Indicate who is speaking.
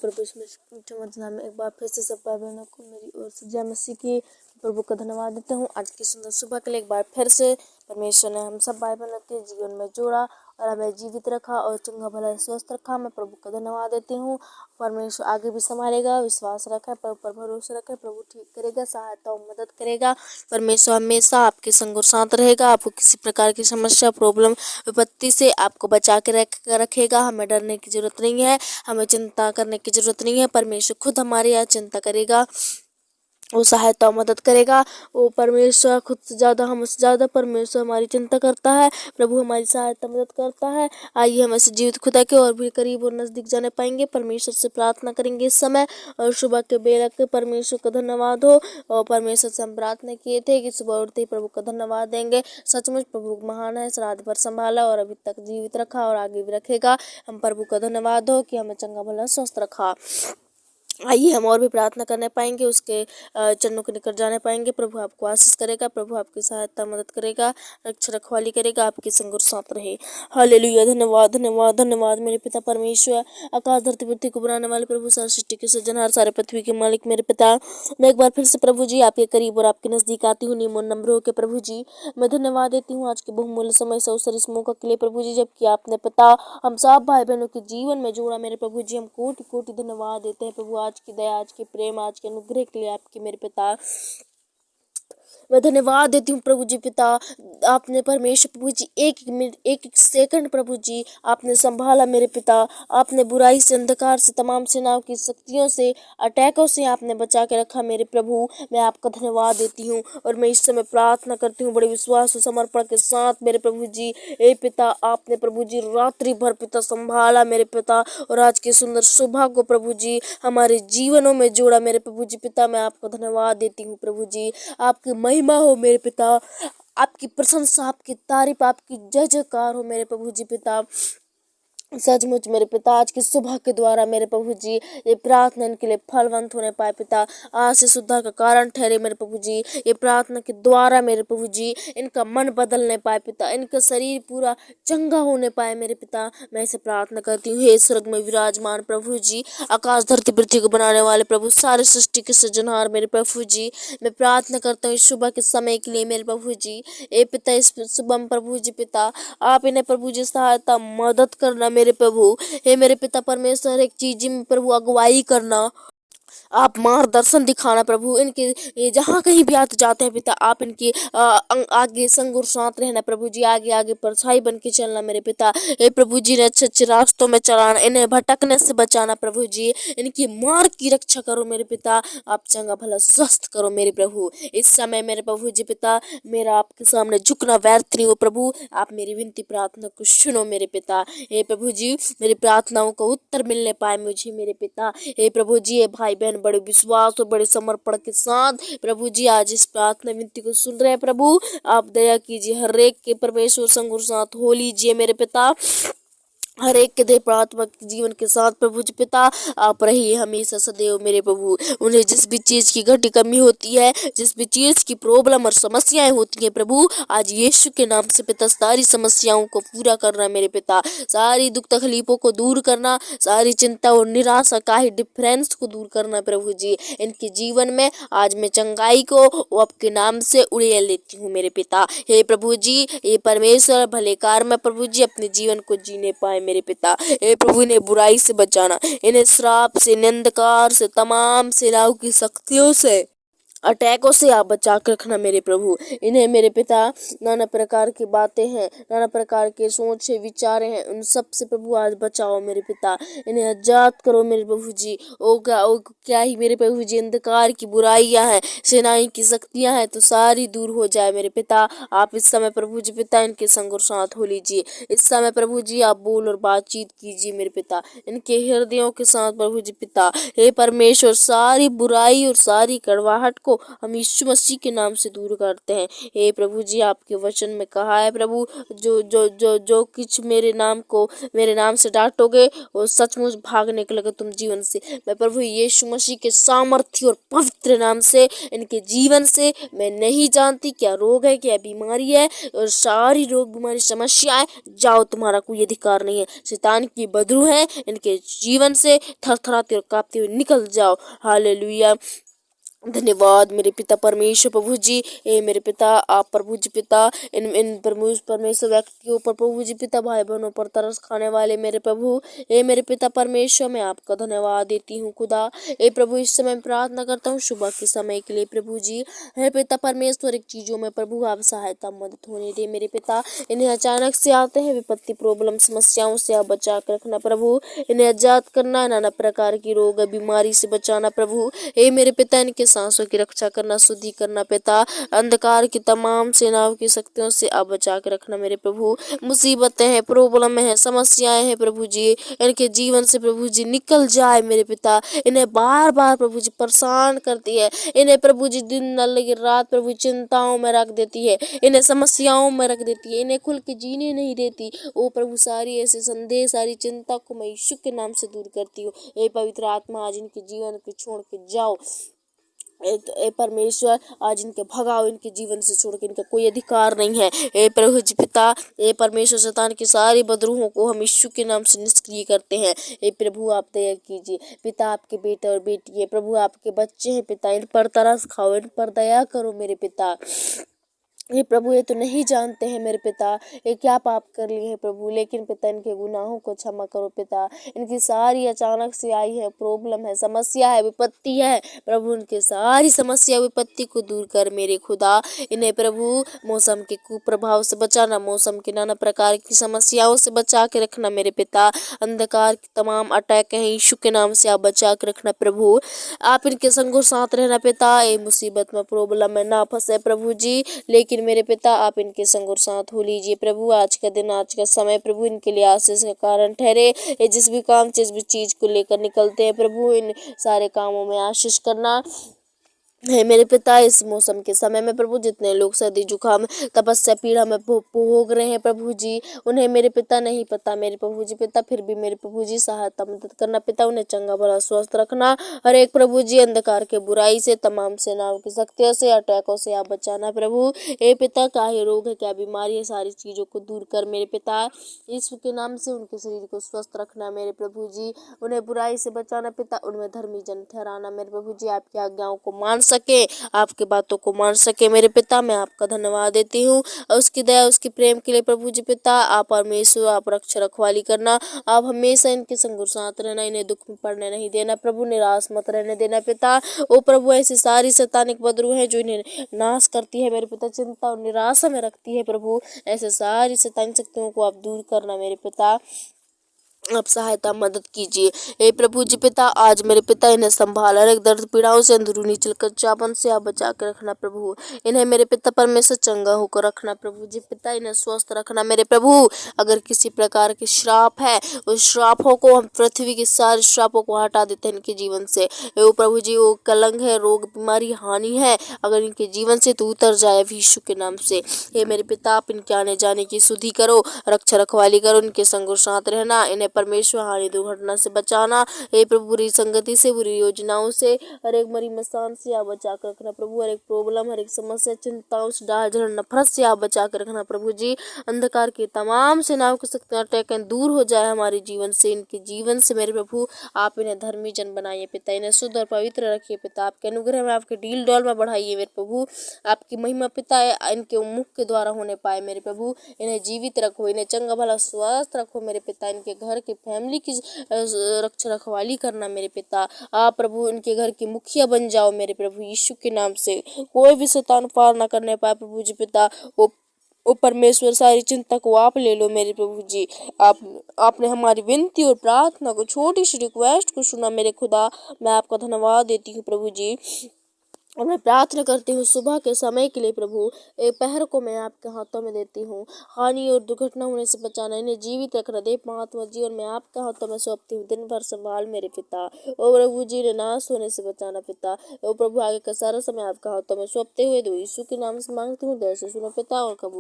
Speaker 1: प्रभु इसमें नाम में एक बार फिर से सब भाई बहनों को मेरी ओर से जय मसीह की प्रभु का धन्यवाद देता हूँ। आज की सुंदर सुबह के लिए एक बार फिर से परमेश्वर ने हम सब भाई बहनों के जीवन में जोड़ा और हमें जीवित रखा और चंगा भला स्वस्थ रखा। मैं प्रभु का धन्यवाद देती हूँ। परमेश्वर आगे भी संभालेगा, विश्वास रखें, प्रभु पर भरोसा रखें, प्रभु ठीक करेगा, सहायता और मदद करेगा। परमेश्वर हमेशा आपके संग और साथ रहेगा। आपको किसी प्रकार की समस्या, प्रॉब्लम, विपत्ति से आपको बचा के रखेगा। हमें डरने की जरूरत नहीं है, हमें चिंता करने की जरूरत नहीं है। परमेश्वर खुद हमारे यहाँ चिंता करेगा, वो सहायता और मदद करेगा। वो परमेश्वर खुद से ज़्यादा, हमसे ज़्यादा परमेश्वर हमारी चिंता करता है। प्रभु हमारी सहायता मदद करता है। आइए हम ऐसे जीवित खुदा के और भी करीब और नज़दीक जाने पाएंगे। परमेश्वर से प्रार्थना करेंगे इस समय और सुबह के बेला के परमेश्वर का धन्यवाद हो। और परमेश्वर से हम प्रार्थना किए थे कि सुबह उठते ही प्रभु का धन्यवाद देंगे। सचमुच प्रभु महान है, रात भर संभाला और अभी तक जीवित रखा और आगे भी रखेगा। हम प्रभु का धन्यवाद हो कि हमें चंगा भला स्वस्थ रखा। आइए हम और भी प्रार्थना करने पाएंगे, उसके चरणों के निकट जाने पाएंगे। प्रभु आपको आशीष करेगा, प्रभु आपकी सहायता मदद करेगा, रक्षा रखवाली करेगा, आपके संग और साथ रहे। हालेलुया। धन्यवाद धन्यवाद धन्यवाद मेरे पिता परमेश्वर, आकाश धरती पृथ्वी को बनाने वाले प्रभु, सारी सृष्टि के सृजनहार, सारे पृथ्वी के मालिक मेरे पिता। मैं एक बार फिर से प्रभु जी आपके करीब और आपके नजदीक आती हूँ निमन नम्र होकर। प्रभु जी मैं धन्यवाद देती हूँ आज के बहुमूल्य समय से अवसर इस मौका के लिए प्रभु जी, जबकि आपने पिता हम सब भाई बहनों के जीवन में जोड़ा मेरे प्रभु जी। हम कोटि कोटि धन्यवाद देते हैं प्रभु, आज की दया, आज के प्रेम, आज के अनुग्रह के लिए आपके मेरे पिता। मैं धन्यवाद देती हूँ प्रभु जी पिता। आपने परमेश्वर प्रभु जी एक एक मिनट, एक एक सेकंड प्रभु जी आपने संभाला मेरे पिता। आपने बुराई से, अंधकार से, तमाम सेनाओं की शक्तियों से, अटैकों से आपने बचा के रखा मेरे प्रभु। मैं आपका धन्यवाद देती हूँ और मैं इस समय प्रार्थना करती हूँ बड़े विश्वास और समर्पण के साथ मेरे प्रभु जी। ए पिता, आपने प्रभु जी रात्रि भर पिता संभाला मेरे पिता और आज की सुंदर सुबह को प्रभु जी हमारे जीवनों में जोड़ा मेरे प्रभु जी पिता। मैं आपका धन्यवाद देती हूँ प्रभु जी। आपकी महिमा हो मेरे पिता, आपकी प्रशंसा, आपकी तारीफ, आपकी जय जयकार हो मेरे प्रभु जी पिता। सचमुच मेरे पिता आज की सुबह के द्वारा मेरे प्रभु जी ये प्रार्थना इनके लिए फलवंत होने पाए पिता, आज से सुधार का कारण ठहरे मेरे प्रभु जी। ये प्रार्थना के द्वारा मेरे प्रभु जी इनका मन बदलने पाए पिता, इनका शरीर पूरा चंगा होने पाए मेरे पिता। मैं इसे प्रार्थना करती हूँ। हे स्वर्ग में विराजमान प्रभु जी, आकाश धरती पृथ्वी को बनाने वाले प्रभु, सारे सृष्टि के सृजनहार मेरे प्रभु जी, मैं प्रार्थना करता हूँ इस सुबह के समय के लिए मेरे प्रभु जी। ए पिता, इस सुबह में प्रभु जी पिता आप इन्हें प्रभु जी सहायता मदद करना मेरे प्रभु। हे मेरे पिता परमेश्वर, एक चीज में प्रभु अगुवाई करना, आप मार्गदर्शन दिखाना प्रभु। इनके ये जहाँ कहीं भी आते जाते हैं पिता, आप इनके आगे संग और साथ रहना प्रभु जी। आगे आगे परछाई बन के चलना मेरे पिता। हे प्रभु जी ने अच्छे अच्छे रास्तों में चलाना, इन्हें भटकने से बचाना प्रभु जी। इनकी मार्ग की रक्षा करो मेरे पिता। आप चंगा भला स्वस्थ करो मेरे प्रभु। इस समय मेरे प्रभु जी पिता मेरा आपके सामने झुकना व्यर्थ नहीं हो प्रभु। आप मेरी विनती प्रार्थना को सुनो मेरे पिता। हे प्रभु जी, मेरी प्रार्थनाओं का उत्तर मिलने पाए मुझे मेरे पिता। हे प्रभु जी, ये भाई बहन बड़े विश्वास और बड़े समर्पण के साथ प्रभु जी आज इस प्रार्थना विनती को सुन रहे हैं प्रभु। आप दया कीजिए, हर एक के परमेश्वर संग और साथ हो लीजिए मेरे पिता। हर एक के देह प्रार्थना जीवन के साथ प्रभु जी पिता आप रहिए हमेशा सदैव मेरे प्रभु। उन्हें जिस भी चीज की घटी कमी होती है, जिस भी चीज की प्रॉब्लम और समस्याएं होती हैं प्रभु, आज यीशु के नाम से पिता सारी समस्याओं को पूरा करना मेरे पिता। सारी दुख तकलीफों को दूर करना, सारी चिंता और निराशा का ही डिफरेंस को दूर करना प्रभु जी। इनके जीवन में आज मैं चंगाई को आपके नाम से उड़ेल लेती हूँ मेरे पिता। हे प्रभु जी, ये परमेश्वर भले कार में प्रभु जी अपने जीवन को जीने पाए मेरे पिता। हे प्रभु, इन्हें बुराई से बचाना, इन्हें श्राप से, अंधकार से, तमाम सेनाओं की शक्तियों से, अटैकों से आप बचा कर रखना मेरे प्रभु। इन्हें मेरे पिता नाना प्रकार की बातें हैं, नाना प्रकार के सोच है, विचार हैं, उन सब से प्रभु आज बचाओ मेरे पिता। इन्हें आजाद करो मेरे प्रभु जी। ओ क्या ही मेरे प्रभु जी अंधकार की बुराइयां हैं, सेनाई की शक्तियां हैं, तो सारी दूर हो जाए मेरे पिता। आप इस समय प्रभु जी पिता इनके संग और साथ हो लीजिए। इस समय प्रभु जी आप बोल और बातचीत कीजिए मेरे पिता, इनके हृदयों के साथ प्रभु जी पिता। हे परमेश्वर, सारी बुराई और सारी कड़वाहट को हम यीशु मसीह के नाम से दूर करते हैं। हे प्रभु जी, आपके वचन में कहा है प्रभु, जो जो जो जो कुछ मेरे नाम से डांटोगे वो सचमुच भाग निकलेगा तुम जीवन से। मैं प्रभु यीशु मसीह के सामर्थ्य और पवित्र नाम से इनके जीवन से मैं नहीं जानती क्या रोग है, क्या बीमारी है, और सारी रोग बीमारी समस्याएं जाओ, तुम्हारा कोई अधिकार नहीं है। शैतान की बदरू है, इनके जीवन से थरथराते और कांपते हुए निकल जाओ। हालेलुया। धन्यवाद मेरे पिता परमेश्वर प्रभु जी। ए मेरे पिता, आप प्रभु जी पिता इन इन परमेश्वर व्यक्तियों पर प्रभु जी पिता, भाई बहनों पर तरस खाने वाले मेरे प्रभु, ए मेरे पिता परमेश्वर, मैं आपका धन्यवाद देती हूँ खुदा। ए प्रभु, इस समय प्रार्थना करता हूँ सुबह के समय के लिए प्रभु जी। हे पिता परमेश्वर, एक चीजों में प्रभु आप सहायता मदद होने दे मेरे पिता। इन्हें अचानक से आते हैं विपत्ति, प्रॉब्लम, समस्याओं से आप बचा कर रखना प्रभु। इन्हें आजाद करना, नाना प्रकार की रोग बीमारी से बचाना प्रभु। हे मेरे पिता, इनके सांसों की रक्षा करना, शुद्धि करना पिता। अंधकार की तमाम सेनाओं की शक्तियों से आप बचा के रखना मेरे प्रभु। मुसीबतें हैं, प्रॉब्लम है, समस्याएं हैं प्रभु जी, इनके जीवन से प्रभु जी निकल जाए मेरे पिता। इन्हें बार बार प्रभु जी परेशान करती है, इन्हें प्रभु जी दिन न लगे रात प्रभु चिंताओं में रख देती है, इन्हें समस्याओं में रख देती है, इन्हें खुल के जीने नहीं देती। ओ प्रभु, सारी ऐसे संदेह, सारी चिंता को मैं यीशु के नाम से दूर करती हूँ। ए पवित्र आत्मा, आज इनके जीवन को छोड़ के जाओ। ए परमेश्वर, आज इनके भगाओ, इनके जीवन से छोड़ के इनका कोई अधिकार नहीं है। ए प्रभु जी पिता, ए परमेश्वर, शैतान की सारी बदरूहों को हम यीशु के नाम से निष्क्रिय करते हैं। ए प्रभु, आप दया कीजिए पिता। आपके बेटे और बेटी है प्रभु, आपके बच्चे हैं पिता, इन पर तरस खाओ, इन पर दया करो मेरे पिता। ये प्रभु, ये तो नहीं जानते हैं मेरे पिता ये क्या पाप कर लिए हैं प्रभु, लेकिन पिता इनके गुनाहों को क्षमा करो पिता। इनकी सारी अचानक से आई है प्रॉब्लम है, समस्या है, विपत्ति है प्रभु, उनके सारी समस्या विपत्ति को दूर कर मेरे खुदा। इन्हें प्रभु मौसम के कुप्रभाव से बचाना, मौसम के नाना प्रकार की समस्याओं से बचा के रखना मेरे पिता। अंधकार की तमाम अटैक हैं, यीशु के नाम से आप बचा के रखना प्रभु। आप इनके संग साथ रहना पिता। ये मुसीबत में, प्रॉब्लम में ना फंसे प्रभु जी, लेकिन मेरे पिता आप इनके संग और साथ हो लीजिए प्रभु। आज का दिन, आज का समय प्रभु इनके लिए आशीष का कारण ठहरे। ये जिस भी काम, जिस भी चीज को लेकर निकलते हैं प्रभु, इन सारे कामों में आशीष करना है मेरे पिता। इस मौसम के समय में प्रभु, जितने लोग सर्दी जुकाम तपस्या पीड़ा में भोग रहे हैं प्रभु जी, उन्हें मेरे पिता नहीं पता मेरे प्रभु जी पिता, फिर भी मेरे प्रभु जी सहायता मदद करना पिता। उन्हें चंगा भला स्वस्थ रखना, हर एक प्रभु जी अंधकार के बुराई से, तमाम सेनाओं की शक्तियों से, अटैकों से आप बचाना प्रभु। ए पिता, क्या रोग है, क्या बीमारी है, सारी चीजों को दूर कर मेरे पिता। यीशु के नाम से उनके शरीर को स्वस्थ रखना मेरे प्रभु जी। उन्हें बुराई से बचाना पिता, उनमें धर्मी जन ठहराना मेरे प्रभु जी। आपकी आज्ञाओं को मान सके, आपकी बातों को मान सके मेरे पिता। मैं आपका धन्यवाद देती हूँ उसकी दया, उसके प्रेम के लिए प्रभु जी पिता। आप परमेश्वर, आप रक्षा रखवाली करना, आप हमेशा इनके संग साथ रहना, इन्हें दुख में पड़ने नहीं देना प्रभु, निराश मत रहने देना पिता। ओ प्रभु, ऐसी सारी शैतानिक बदरू है जो इन्हें नाश करती है मेरे पिता, चिंता और निराशा में रखती है प्रभु, ऐसे सारी शैतानिक शक्तियों को आप दूर करना मेरे पिता। आप सहायता मदद कीजिए। हे प्रभु जी पिता, आज मेरे पिता इन्हें संभाला, एक दर्द पीड़ाओं से, अंदरूनी चिलकचापन से आप बचा के रखना प्रभु। इन्हें मेरे पिता परमेश्वर चंगा होकर रखना प्रभु जी पिता। इन्हें स्वस्थ रखना मेरे प्रभु। अगर किसी प्रकार के श्राप है, उस श्रापों को हम, पृथ्वी के सारे श्रापों को हटा देते हैं इनके जीवन से। वो प्रभु जी, वो कलंक है, रोग बीमारी हानि है, अगर इनके जीवन से तो उतर जाए यीशु के नाम से। हे मेरे पिता, आप इनके आने जाने की शुद्धि करो, रक्षा रखवाली करो, इनके संग साथ रहना, इन्हें परमेश्वर हानि दुर्घटना से बचाना। हे प्रभु, बुरी संगति से, बुरी योजनाओं से, हर एक मरी मसान से आप बचा कर रखना प्रभु। हर एक प्रॉब्लम, हर एक समस्या, चिंताओं से, डाह जलन, नफरत से आप बचा कर रखना प्रभु जी। अंधकार के तमाम सेनाओं की शक्तियां अटैक दूर हो जाए हमारे जीवन से, इनके जीवन से मेरे प्रभु। आप इन्हें धर्मी जन बनाइए पिता, इन्हें शुद्ध और पवित्र रखिए पिता। आपके अनुग्रह में, आपके डील डॉल में बढ़ाइए मेरे प्रभु। आपकी महिमा पिता इनके मुख के द्वारा होने पाए मेरे प्रभु। इन्हें जीवित रखो, इन्हें चंगा भला स्वस्थ रखो मेरे पिता। इनके घर की फैमिली की रक्षा रखवाली करना मेरे पिता। आप प्रभु इनके घर की मुखिया बन जाओ मेरे प्रभु, यीशु के नाम से। कोई भी शैतान पार ना करने पाए प्रभु जी पिता। ओ परमेश्वर, सारी चिंता को आप ले लो मेरे प्रभु जी। आपने हमारी विनती और प्रार्थना को, छोटी सी रिक्वेस्ट को सुना मेरे खुदा। मैं आपका धन्यवाद देती हूँ प्रभु जी। और मैं प्रार्थना करती हूँ सुबह के समय के लिए प्रभु, एक पहर को मैं आपके हाथों में देती हूँ। हानि और दुर्घटना होने से बचाना, इन्हें जीवित रखना, दे महात्मा जीवन में आपके हाथों में सौंपती हूँ। दिन भर संभाल मेरे पिता। ओ प्रभु जी, ने नाश होने से बचाना पिता। ओ प्रभु, आगे का सारा समय आपके हाथों में सौंपते हुए दो यीशु के नाम से मांगती हूँ, दया से सुनो पिता और कबूल